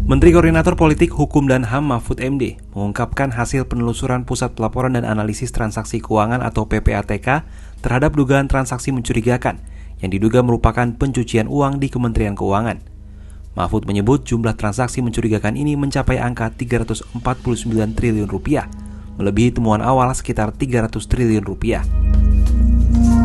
Menteri Koordinator Politik, Hukum dan HAM Mahfud MD mengungkapkan hasil penelusuran Pusat Pelaporan dan Analisis Transaksi Keuangan atau PPATK terhadap dugaan transaksi mencurigakan yang diduga merupakan pencucian uang di Kementerian Keuangan. Mahfud menyebut jumlah transaksi mencurigakan ini mencapai angka 349 triliun rupiah, melebihi temuan awal sekitar 300 triliun rupiah.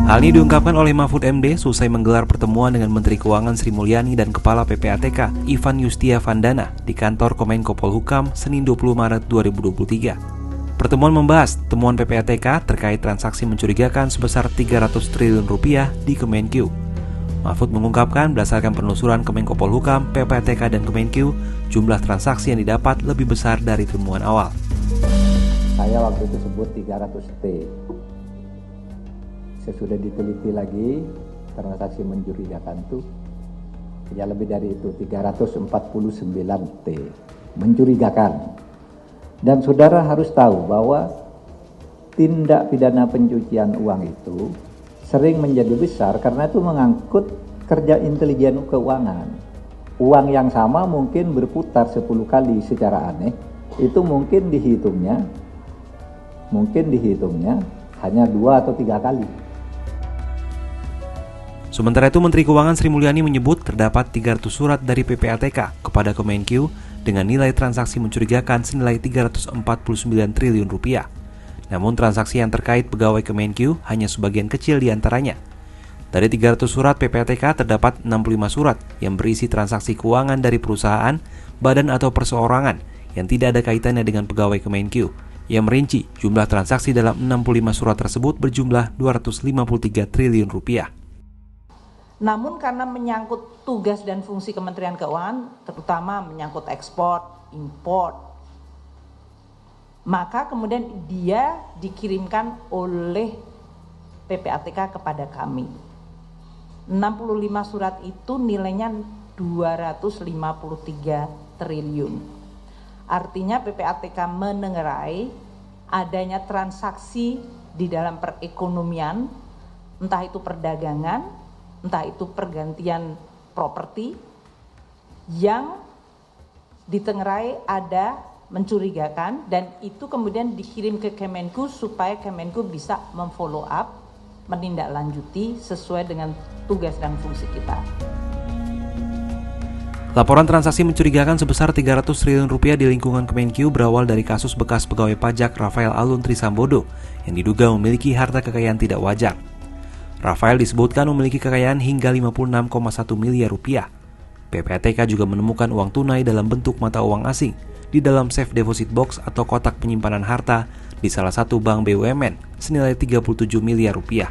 Hal ini diungkapkan oleh Mahfud MD selesai menggelar pertemuan dengan Menteri Keuangan Sri Mulyani dan Kepala PPATK Ivan Yustia Vandana di kantor Kemenko Polhukam Senin 20 Maret 2023. Pertemuan membahas temuan PPATK terkait transaksi mencurigakan sebesar 300 triliun rupiah di Kemenkeu. Mahfud mengungkapkan berdasarkan penelusuran Kemenko Polhukam, PPATK dan Kemenkeu, jumlah transaksi yang didapat lebih besar dari temuan awal. Saya waktu itu sebut 300 T. Sesudah diteliti lagi, transaksi mencurigakan itu ya lebih dari itu, 349 T. Mencurigakan. Dan saudara harus tahu bahwa tindak pidana pencucian uang itu sering menjadi besar karena itu mengangkut kerja intelijen keuangan. Uang yang sama mungkin berputar 10 kali secara aneh, itu mungkin dihitungnya hanya 2 atau 3 kali. Sementara itu, Menteri Keuangan Sri Mulyani menyebut terdapat 300 surat dari PPATK kepada Kemenkeu dengan nilai transaksi mencurigakan senilai 349 triliun rupiah. Namun transaksi yang terkait pegawai Kemenkeu hanya sebagian kecil di antaranya. Dari 300 surat PPATK terdapat 65 surat yang berisi transaksi keuangan dari perusahaan, badan atau perseorangan yang tidak ada kaitannya dengan pegawai Kemenkeu. Yang merinci jumlah transaksi dalam 65 surat tersebut berjumlah 253 triliun rupiah. Namun karena menyangkut tugas dan fungsi Kementerian Keuangan, terutama menyangkut ekspor, impor, maka kemudian dia dikirimkan oleh PPATK kepada kami. 65 surat itu nilainya 253 triliun. Artinya PPATK menengarai adanya transaksi di dalam perekonomian, entah itu perdagangan, entah itu pergantian properti, yang ditengarai ada mencurigakan, dan itu kemudian dikirim ke Kemenku supaya Kemenku bisa memfollow up, menindaklanjuti sesuai dengan tugas dan fungsi kita. Laporan transaksi mencurigakan sebesar 300 triliun rupiah di lingkungan Kemenkeu berawal dari kasus bekas pegawai pajak Rafael Alun Trisambodo yang diduga memiliki harta kekayaan tidak wajar. Rafael disebutkan memiliki kekayaan hingga 56,1 miliar rupiah. PPATK juga menemukan uang tunai dalam bentuk mata uang asing di dalam safe deposit box atau kotak penyimpanan harta di salah satu bank BUMN senilai 37 miliar rupiah.